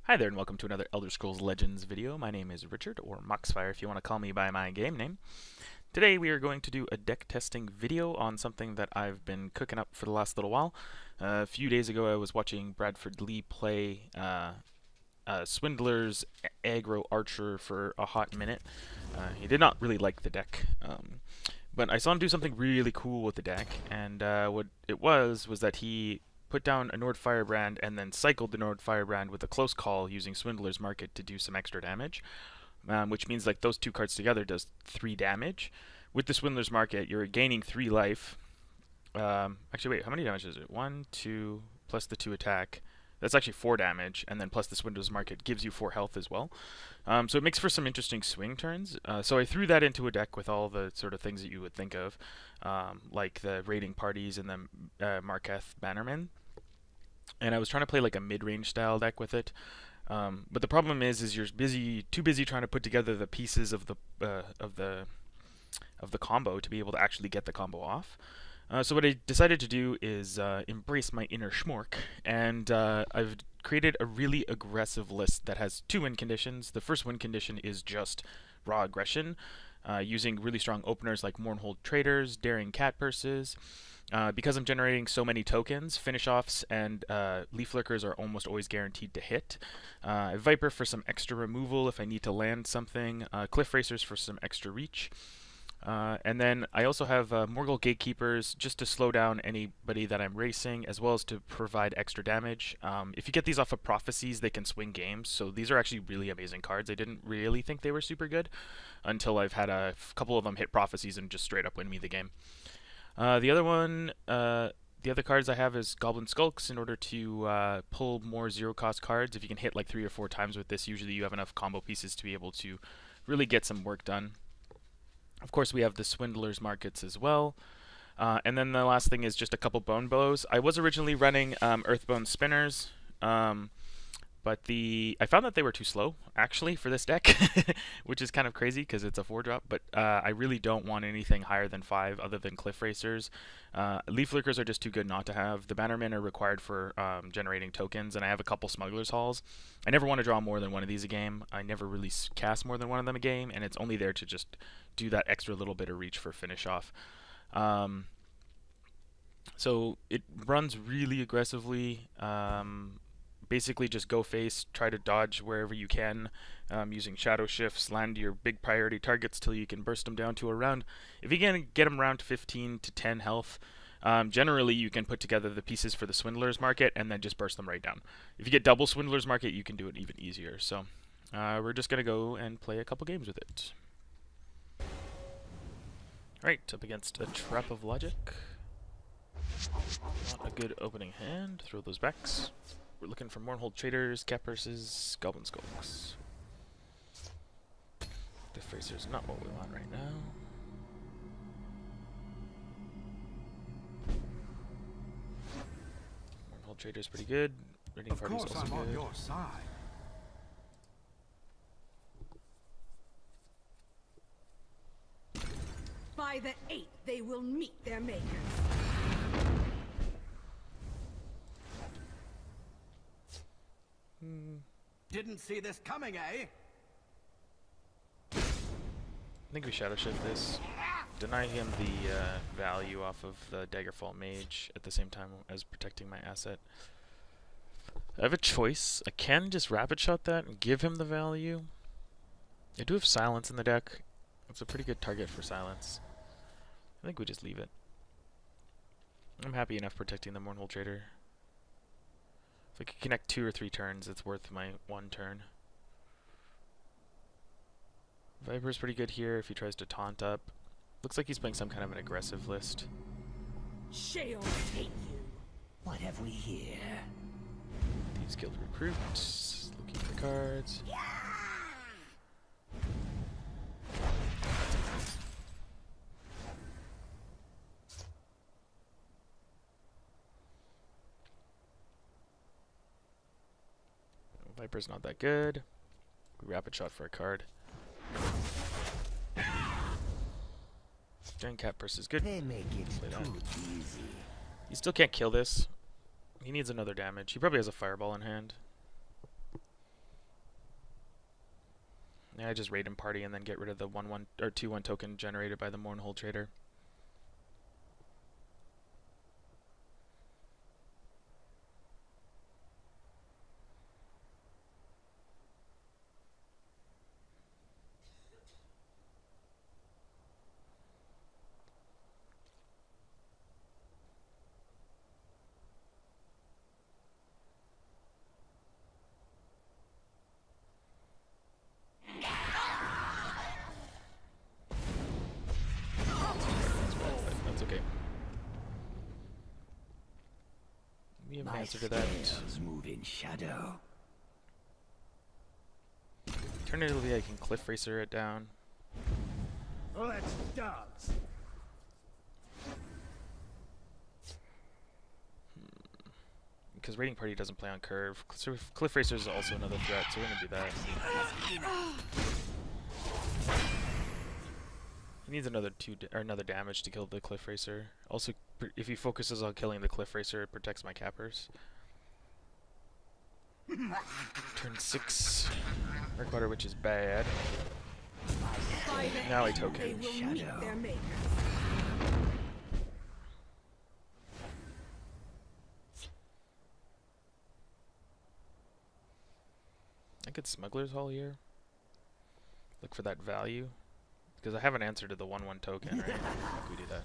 Hi there and welcome to another Elder Scrolls Legends video. My name is Richard, or Moxfire if you want to call me by my game name. Today we are going to do a deck testing video on something that I've been cooking up for the last little while. A few days ago I was watching Bradford Lee play Swindler's Aggro Archer for a hot minute. He did not really like the deck, but I saw him do something really cool with the deck, and what it was that he put down a Nord Firebrand and then cycled the Nord Firebrand with a close call using Swindler's Market to do some extra damage, which means like those two cards together does 3 damage. With the Swindler's Market, you're gaining 3 life. Actually, wait, how many damage is it? 1, 2, plus the 2 attack. That's actually 4 damage, and then plus the Swindler's Market gives you 4 health as well. So it makes for some interesting swing turns. So I threw that into a deck with all the sort of things that you would think of, like the raiding parties and the Marketh Bannermen. And I was trying to play like a mid-range style deck with it. But the problem is you're too busy trying to put together the pieces of the combo to be able to actually get the combo off. So what I decided to do is embrace my inner schmork, and I've created a really aggressive list that has 2 win conditions. The first win condition is just raw aggression, using really strong openers like Mournhold Traders, Daring Cat Purses. Because I'm generating so many tokens, finish offs and leaf lurkers are almost always guaranteed to hit. Viper for some extra removal if I need to land something. Cliff Racers for some extra reach. And then I also have Morgul Gatekeepers just to slow down anybody that I'm racing, as well as to provide extra damage. If you get these off of Prophecies, they can swing games, so these are actually really amazing cards. I didn't really think they were super good until I've had a couple of them hit Prophecies and just straight up win me the game. The other cards I have is Goblin Skulks in order to pull more zero-cost cards. If you can hit like 3 or 4 times with this, usually you have enough combo pieces to be able to really get some work done. Of course, we have the Swindler's Markets as well. And then the last thing is just a couple Bone Blows. I was originally running Earthbone Spinners, but I found that they were too slow, actually, for this deck, which is kind of crazy because it's a 4-drop, but I really don't want anything higher than 5 other than Cliff Racers. Leaf Lurkers are just too good not to have. The Bannermen are required for generating tokens, and I have a couple Smuggler's Halls. I never want to draw more than one of these a game. I never really cast more than one of them a game, and it's only there to just do that extra little bit of reach for finish off. So it runs really aggressively. Basically just go face, try to dodge wherever you can, using shadow shifts, land your big priority targets till you can burst them down to around. If you can get them around to 15 to 10 health, generally you can put together the pieces for the Swindler's Market and then just burst them right down. If you get double Swindler's Market, you can do it even easier. So we're just going to go and play a couple games with it. Alright, up against a Trap of Logic. Not a good opening hand. Throw those backs. We're looking for Mournhold Traders, Cat Purses, Goblin Skulks. Cliff Racer's not what we want right now. Mournhold Traders pretty good. Raiding Party's also good. On your side. By the 8th, they will meet their makers. Didn't see this coming, eh? I think we Shadow Shift this. Deny him the value off of the Daggerfall Mage at the same time as protecting my asset. I have a choice. I can just Rapid Shot that and give him the value. I do have Silence in the deck. It's a pretty good target for Silence. I think we just leave it. I'm happy enough protecting the Mournhold Trader. If I could connect 2 or 3 turns, it's worth my 1 turn. Viper's pretty good here if he tries to taunt up. Looks like he's playing some kind of an aggressive list. Shale take you. What have we here? Thieves Guild Recruit. Looking for cards. Yeah! Viper's not that good. We Rapid Shot for a card. Daring Cat Purse is good. They make it Play that. too easy. You still can't kill this. He needs another damage. He probably has a Fireball in hand. Yeah, I just raid him party and then get rid of the 1/1 or 2/1 token generated by the Mournhold trader. That's okay. We have an answer to that. Scales move in shadow. Alternatively, I can Cliff Racer it down. Let's dance. Because Raiding Party doesn't play on curve. So Cliff Racer is also another threat, so we're going to do that. He needs another another damage to kill the Cliff Racer. Also, if he focuses on killing the Cliff Racer, it protects my cappers. Turn 6. Darkwater Witch is bad. By the Now I 8th, token. they will meet their makers. I could Smuggler's Hall here. Look for that value. Because I have an answer to the 1/1 token, right? I think we do that.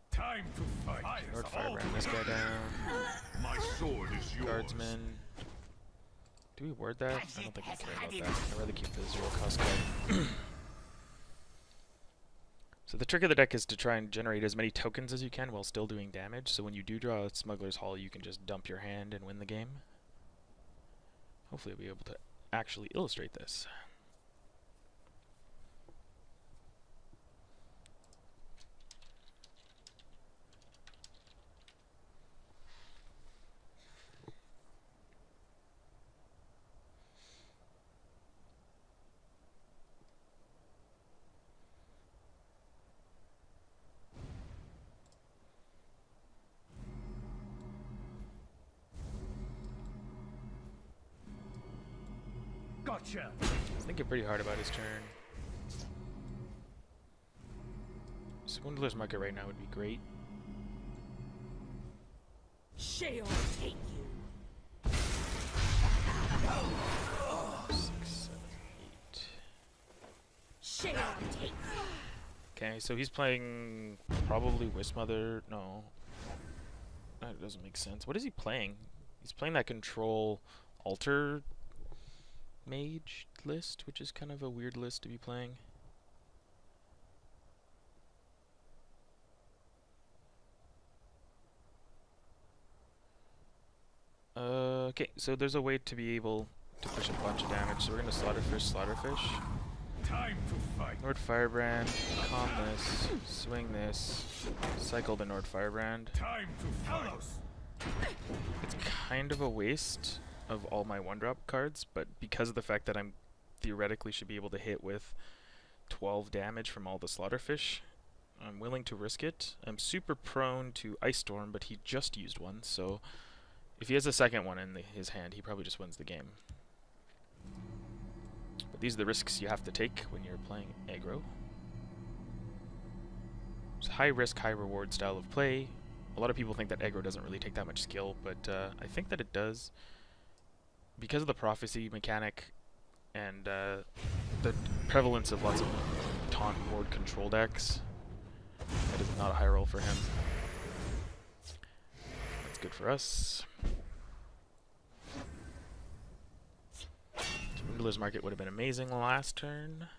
Time to fight. Lord Firebrand this guy down. My sword is yours. Guardsman. Do we ward that? I don't think I care about that. I'd rather keep the 0 cost card. So the trick of the deck is to try and generate as many tokens as you can while still doing damage. So when you do draw a Smuggler's Hall, you can just dump your hand and win the game. Hopefully I'll be able to actually illustrate this. Gotcha. He's thinking pretty hard about his turn. Swindler's Market right now would be great. Shall take you. 6, 7, 8. Shall take you. Okay, so he's playing probably Wismother. No. That doesn't make sense. What is he playing? He's playing that control altar mage list, which is kind of a weird list to be playing. Okay, so there's a way to be able to push a bunch of damage. So we're gonna Slaughterfish. Time to fight. Nord Firebrand, calm this, swing this, cycle the Nord Firebrand. Time to fight. It's kind of a waste of all my 1-drop cards, but because of the fact that I'm theoretically should be able to hit with 12 damage from all the Slaughterfish, I'm willing to risk it. I'm super prone to Ice Storm, but he just used one, so if he has a second one in his hand, he probably just wins the game. But these are the risks you have to take when you're playing aggro. It's a high risk, high reward style of play. A lot of people think that aggro doesn't really take that much skill, but I think that it does. Because of the prophecy mechanic and the prevalence of lots of taunt ward control decks, that is not a high roll for him. That's good for us. Swindler's Market would have been amazing last turn,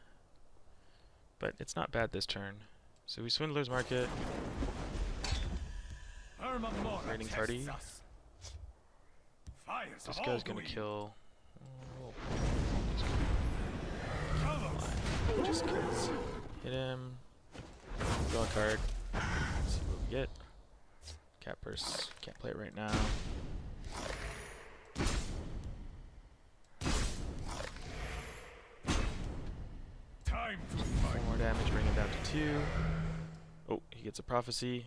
but it's not bad this turn. So we Swindler's Market, Raiding Party. This guy's gonna kill. Just kills. Hit him. Draw a card. See what we get. Cat Purse. Can't play it right now. Time to 4 fight. more damage, bring him down to 2. Oh, he gets a prophecy.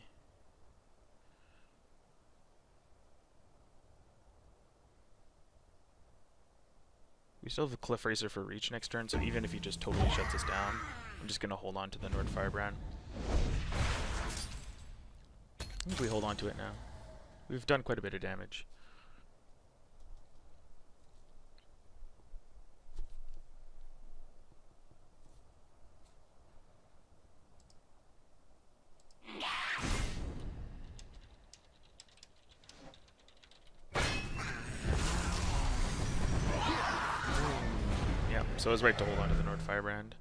We still have a Cliff Racer for reach next turn, so even if he just totally shuts us down, I'm just going to hold on to the Nord Firebrand. I think we hold on to it now. We've done quite a bit of damage. Yeah, so I was right to hold on to the Nord Firebrand.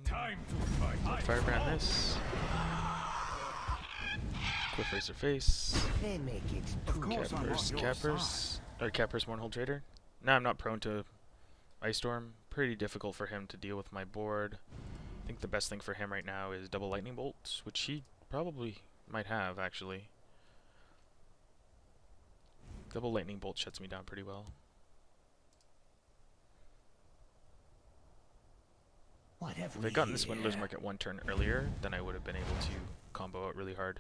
Time to fight. Firebrand this. Cliff Racer face. They make it. Of course I'm on your side. Cappers. Or Cappers Mournhold Trader. Now I'm not prone to Ice Storm. Pretty difficult for him to deal with my board. I think the best thing for him right now is double Lightning Bolt, which he probably might have, actually. Double Lightning Bolt shuts me down pretty well. What have If I'd gotten the Swindler's Market one turn earlier, then I would have been able to combo out really hard.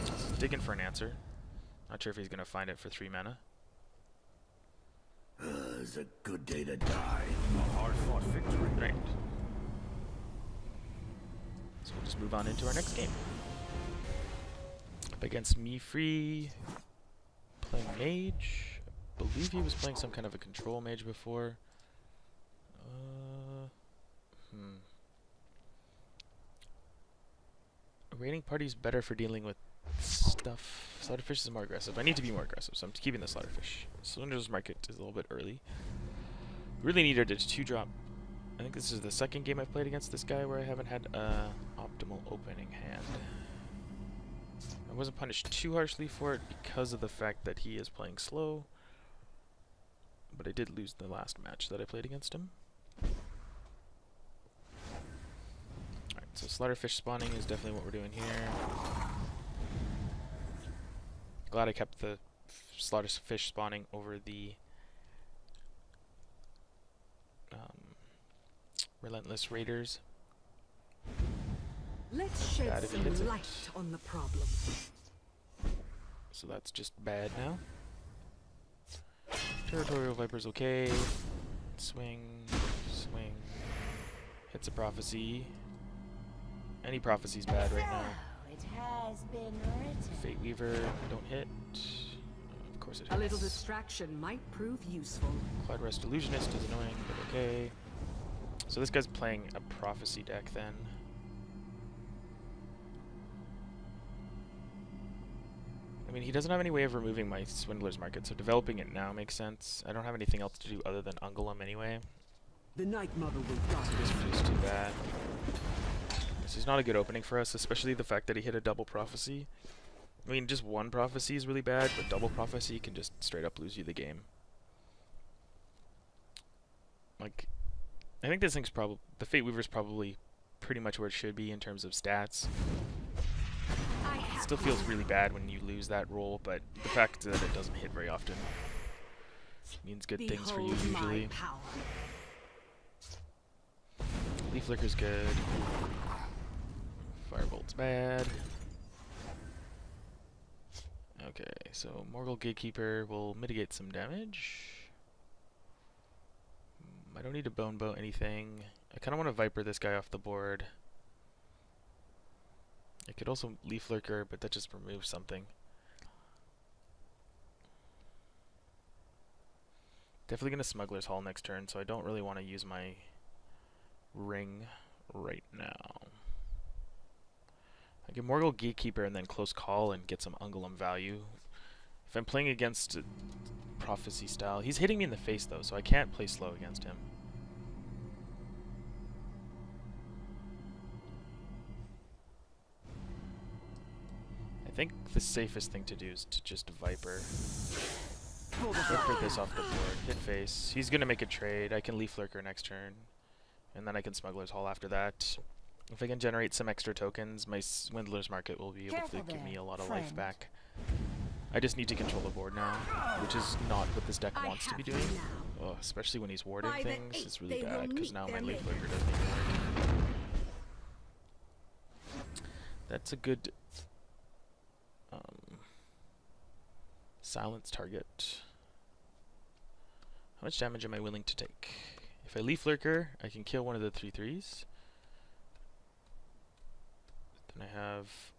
Just digging for an answer. Not sure if he's going to find it for 3 mana. It's a good day to die. A hard-fought victory. Right. So we'll just move on into our next game. Up against Me Free, playing Mage. I believe he was playing some kind of a control mage before. A raiding party's better for dealing with stuff. Slaughterfish is more aggressive. I need to be more aggressive, so I'm keeping the Slaughterfish. Swindler's Market is a little bit early. Really needed a 2-drop. I think this is the second game I've played against this guy where I haven't had an optimal opening hand. I wasn't punished too harshly for it because of the fact that he is playing slow. But I did lose the last match that I played against him. Alright, so Slaughterfish spawning is definitely what we're doing here. Glad I kept the Slaughterfish spawning over the Relentless Raiders. Let's shed Bad if he hits some it. light on the problem. So that's just bad now. Territorial Viper's okay. Swing, swing. Hits a Prophecy. Any Prophecy's bad right now. It has been written. Fate Weaver, don't hit. Of course it hits. A little distraction might prove useful. Cloud Rest Illusionist is annoying, but okay. So this guy's playing a Prophecy deck then. I mean, he doesn't have any way of removing my Swindler's Market, so developing it now makes sense. I don't have anything else to do other than ungle him anyway. The Night Mother will die. So this is just too bad. This is not a good opening for us, especially the fact that he hit a double Prophecy. I mean, just one Prophecy is really bad, but double Prophecy can just straight up lose you the game. Like, I think this thing's probably... The Fate Weaver's probably pretty much where it should be in terms of stats. It still feels really bad when you lose that roll, but the fact that it doesn't hit very often means good things for you Behold my usually. power. Leaf Flicker's good. Firebolt's bad. Okay, so Morgul Gatekeeper will mitigate some damage. I don't need to Bone Bow anything. I kind of want to Viper this guy off the board. I could also Leaf Lurker, but that just removes something. Definitely going to Smuggler's Hall next turn, so I don't really want to use my ring right now. I can Morgul Gatekeeper and then Close Call and get some Ungulum value. If I'm playing against Prophecy style, he's hitting me in the face though, so I can't play slow against him. I think the safest thing to do is to just Viper. Viper this off the board, hit face. He's gonna make a trade. I can Leaf Lurker next turn, and then I can Smuggler's Hall after that. If I can generate some extra tokens, my Swindler's Market will be able to give me a lot of life back. I just need to control the board now, which is not what this deck wants to be doing. Especially when he's warding By the things, it's 8th, really they will bad, because meet now their my Leaf maker. Lurker doesn't even work. That's a good silence target. How much damage am I willing to take? If I Leaf Lurker, I can kill one of the 3/3s. Then I have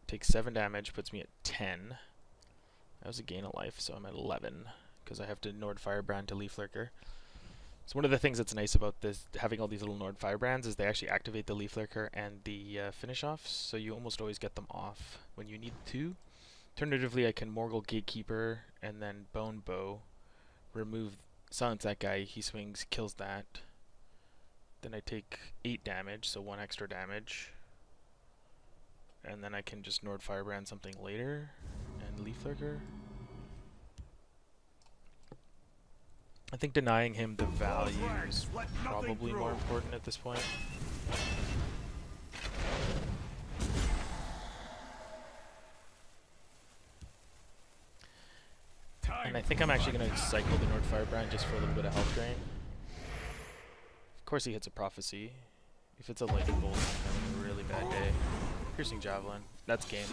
take 7 damage, puts me at 10. That was a gain of life, so I'm at 11 because I have to Nord Firebrand to Leaf Lurker. So one of the things that's nice about this, having all these little Nord Firebrands, is they actually activate the Leaf Lurker and the finish offs, so you almost always get them off when you need to. Alternatively, I can Morgul Gatekeeper and then Bone Bow, silence that guy, he swings, kills that. Then I take 8 damage, so 1 extra damage. And then I can just Nord Firebrand something later and Leaf Lurker. I think denying him the value is probably more important at this point. And I think I'm actually going to cycle the Nord Firebrand just for a little bit of health drain. Of course he hits a Prophecy. If it's a Lightning Bolt, I'm having a really bad day. Piercing Javelin. That's game.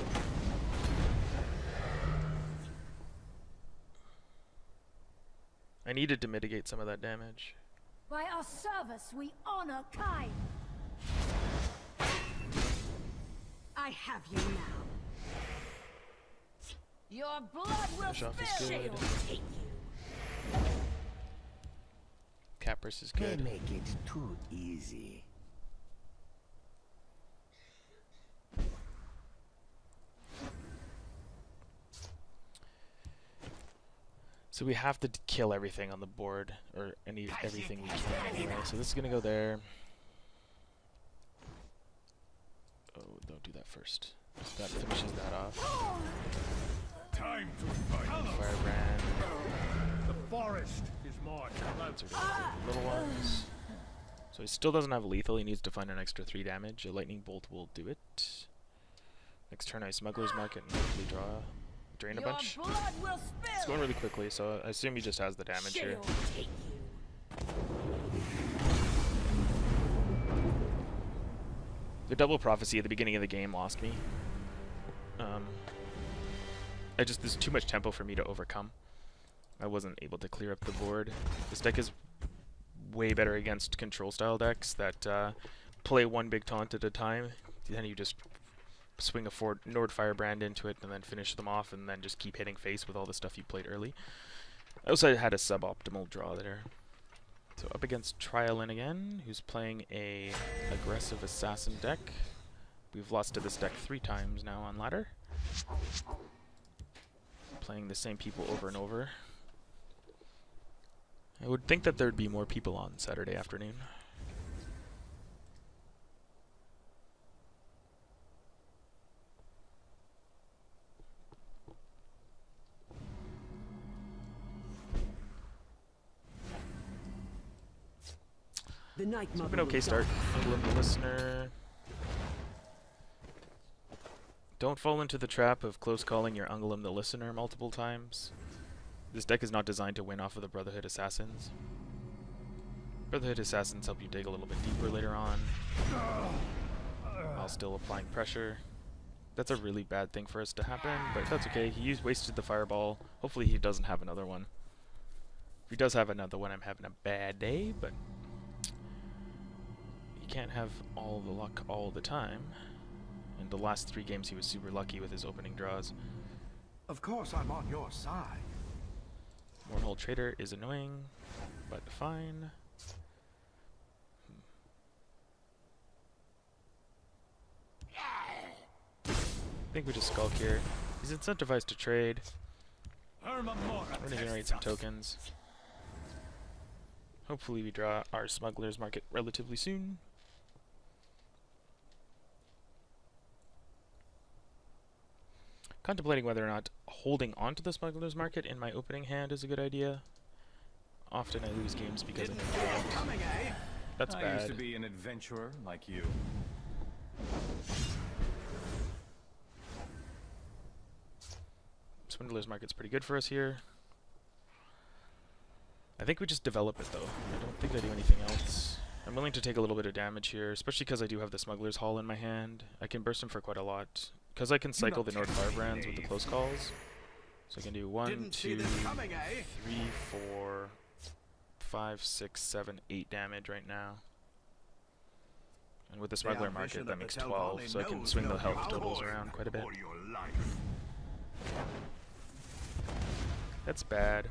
I needed to mitigate some of that damage. By our service, we honor kind. I have you now. Your blood will Finish off is spill. good. Take you. Capris is They good. make it too easy. So we have to kill everything on the board, or everything we can anyway. So this is gonna go there. Oh, don't do that first. That finishes that off. Time to fight. Firebrand. The forest is mine. Those are the little ones. So he still doesn't have lethal. He needs to find an extra 3 damage. A lightning bolt will do it. Next turn I Smuggler's Market and hopefully drain a bunch. Your blood will spill. It's going really quickly, so I assume he just has the damage here. Take you. The double prophecy at the beginning of the game lost me. There's too much tempo for me to overcome. I wasn't able to clear up the board. This deck is way better against control style decks that play one big taunt at a time. Then you just swing a Nord Firebrand into it and then finish them off and then just keep hitting face with all the stuff you played early. I also had a suboptimal draw there. So up against Trialin again, who's playing a aggressive assassin deck. We've lost to this deck 3 times now on ladder. Playing the same people over and over. I would think that there'd be more people on Saturday afternoon. The Night It's Mother been an okay will start. die. Unglim the Listener. Don't fall into the trap of close calling your Unglim the Listener multiple times. This deck is not designed to win off of the Brotherhood Assassins. Brotherhood Assassins help you dig a little bit deeper later on, while still applying pressure. That's a really bad thing for us to happen, but that's okay. He wasted the Fireball. Hopefully he doesn't have another one. If he does have another one, I'm having a bad day, but you can't have all the luck all the time. In the last 3 games he was super lucky with his opening draws. Of course, I'm on your side. Wormhole Trader is annoying, but fine. I think we just Skulk here. He's incentivized to trade. We're gonna generate some tokens. Hopefully we draw our Smuggler's Market relatively soon. Contemplating whether or not holding on to the Smuggler's Market in my opening hand is a good idea. Often I lose games because of it. That's I used to bad. be an adventurer like you. Swindler's Market's pretty good for us here. I think we just develop it though. I don't think I do anything else. I'm willing to take a little bit of damage here, especially because I do have the Smuggler's Haul in my hand. I can burst him for quite a lot. Because I can cycle the Nord Firebrands with the close calls. So I can do 1, 2, 3, 4, 5, 6, 7, 8 damage right now. And with the Smuggler Market, that makes 12, so I can swing the health totals around quite a bit. That's bad.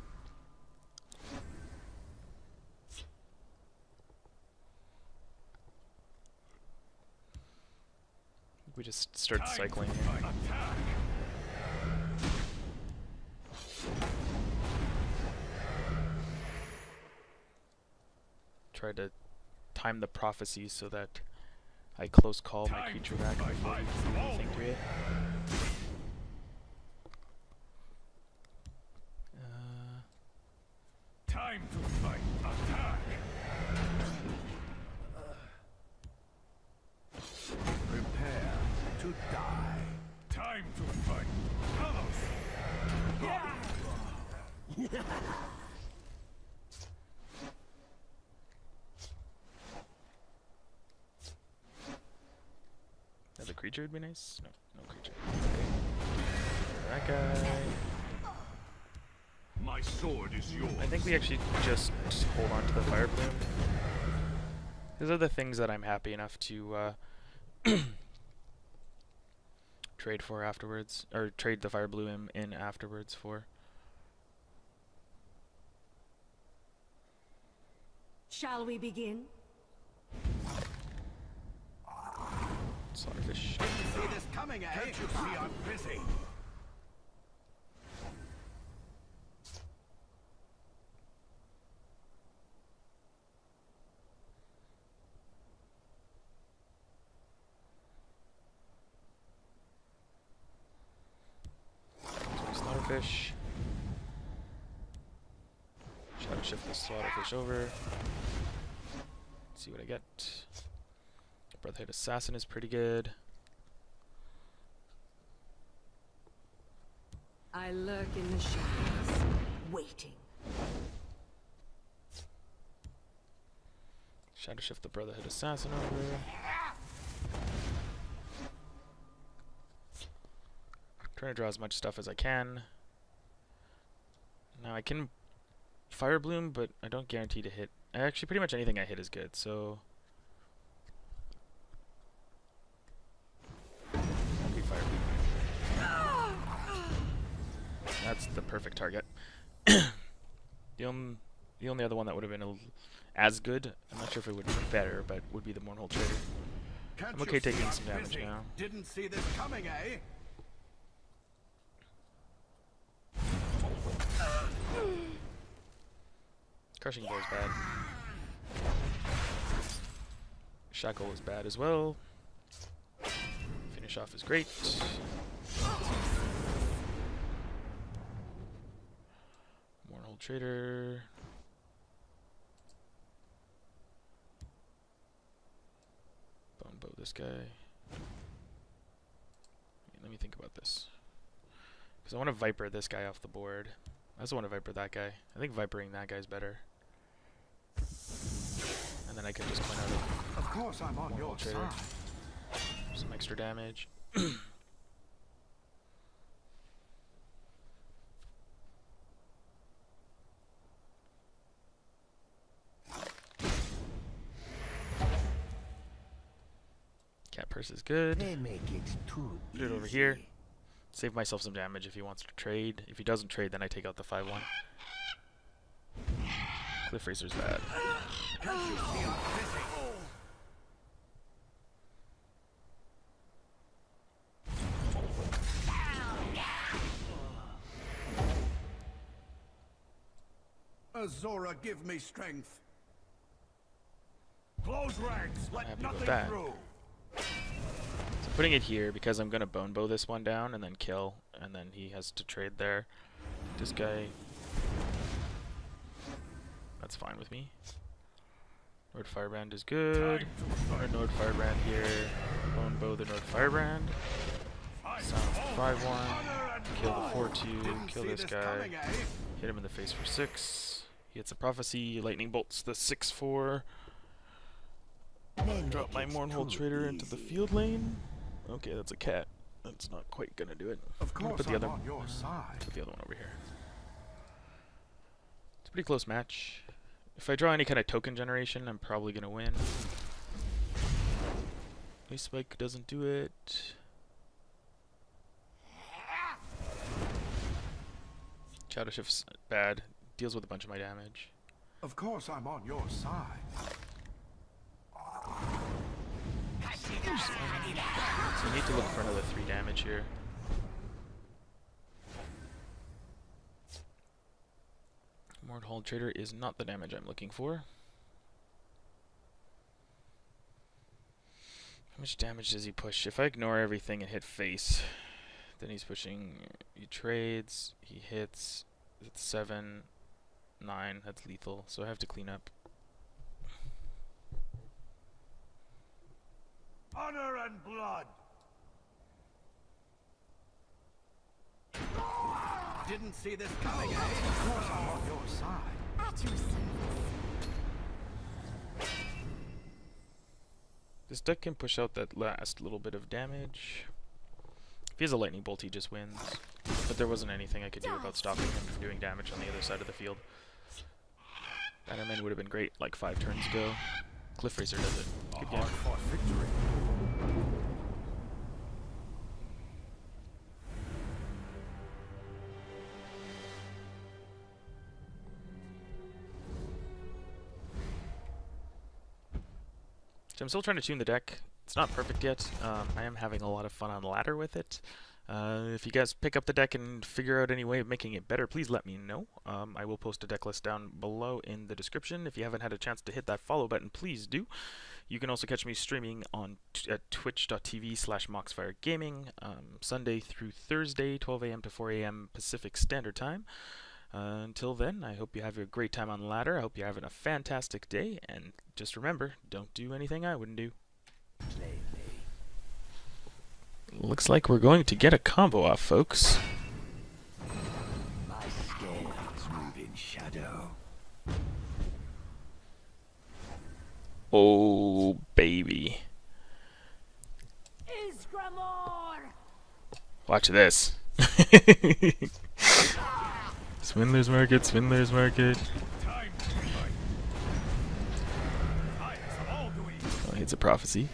We just start cycling here. Try to time the prophecy so that I close call my creature back before we do anything to it. Time to fight. Attack. Prepare to die. Time to fight. Another creature would be nice. No, no creature. Okay. That guy. My sword is yours. I think we actually just hold on to the Fire Bloom. These are the things that I'm happy enough to trade for afterwards, or trade the Fire Bloom in afterwards for. Shall we begin? Slaughterfish. See this coming, eh? Can't you see I'm busy? Slaughterfish. Shadow shift the Slaughterfish over. See what I get. Brotherhood Assassin is pretty good. I lurk in the shadows, waiting. Shadow shift the Brotherhood Assassin over. Trying to draw as much stuff as I can. Now I can Fire Bloom, but I don't guarantee to hit. Actually, pretty much anything I hit is good, so. Okay, Fire Bloom. That's the perfect target. The only other one that would have been as good, I'm not sure if it would be better, but would be the Mournhold Trader. Can't I'm okay you see taking I'm some damage busy? now. Didn't see this coming, eh? Crushing Blow is bad. Shackle is bad as well. Finish off is great. Mournhold Trader. Bone Bow this guy. Let me think about this. Because I want to Viper this guy off the board. I also want to Viper that guy. I think Vipering that guy's better. And then I can just point out Of course I'm on your Trader. side. Some extra damage. Cat Purse is good. They make it too Put it over here. Save myself some damage if he wants to trade. If he doesn't trade, then I take out the 5-1. Cliff Racer's bad. Can't you see I'm busy? Azora, give me strength. Close ranks. Let Happy with nothing that. through. So putting it here because I'm gonna Bone Bow this one down and then kill, and then he has to trade there. This guy. That's fine with me. Nord Firebrand is good. Our Nord Firebrand here. Bone Bow the Nord Firebrand. Silence the 5-1. Kill the 4-2. Kill this guy. Hit him in the face for 6. He hits a Prophecy. Lightning bolts the 6-4. Drop my Mournhold Trader into the field lane. Okay, that's a cat. That's not quite gonna do it. Of I'm gonna course, put the I'm other on your side. put the other one over here. It's a pretty close match. If I draw any kind of token generation, I'm probably gonna win. Ice Spike doesn't do it. Shadow Shift's bad. Deals with a bunch of my damage. Of course, I'm on your side. So I need to look for another 3 damage here. Mournhold Trader is not the damage I'm looking for. How much damage does he push? If I ignore everything and hit face, then he's pushing. He trades, he hits. It's 7, 9. That's lethal, so I have to clean up. Honor and blood. Didn't see this coming, eh? Of course, I'm on your side. At your service. This deck can push out that last little bit of damage. If he has a lightning bolt, he just wins. But there wasn't anything I could do about stopping him from doing damage on the other side of the field. Bannerman would have been great like 5 turns ago. Cliff Racer does it. Good game. Hard-fought victory. So I'm still trying to tune the deck. It's not perfect yet. I am having a lot of fun on ladder with it. If you guys pick up the deck and figure out any way of making it better, please let me know. I will post a deck list down below in the description. If you haven't had a chance to hit that follow button, please do. You can also catch me streaming on at twitch.tv/moxfiregaming Sunday through Thursday, 12 a.m. to 4 a.m. Pacific Standard Time. Until then, I hope you have a great time on ladder. I hope you're having a fantastic day, and just remember, don't do anything I wouldn't do. Looks like we're going to get a combo off, folks. My scales move in shadow. Oh, baby. Isgramor! Watch this. Swindler's Market, Swindler's Market. Time to fight. Eyes of all doing. Oh, hits a prophecy.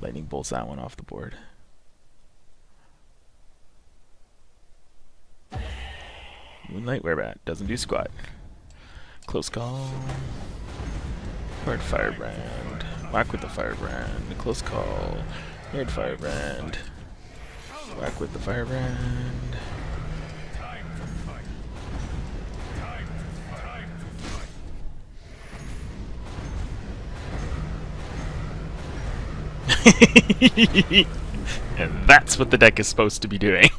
Lightning bolts that one off the board. Moonlight Werebat doesn't do squat. Close call. Hard Firebrand. Whack with the Firebrand. Close call. Hard Firebrand. Whack with the Firebrand. Time to fight. Time to fight. And that's what the deck is supposed to be doing.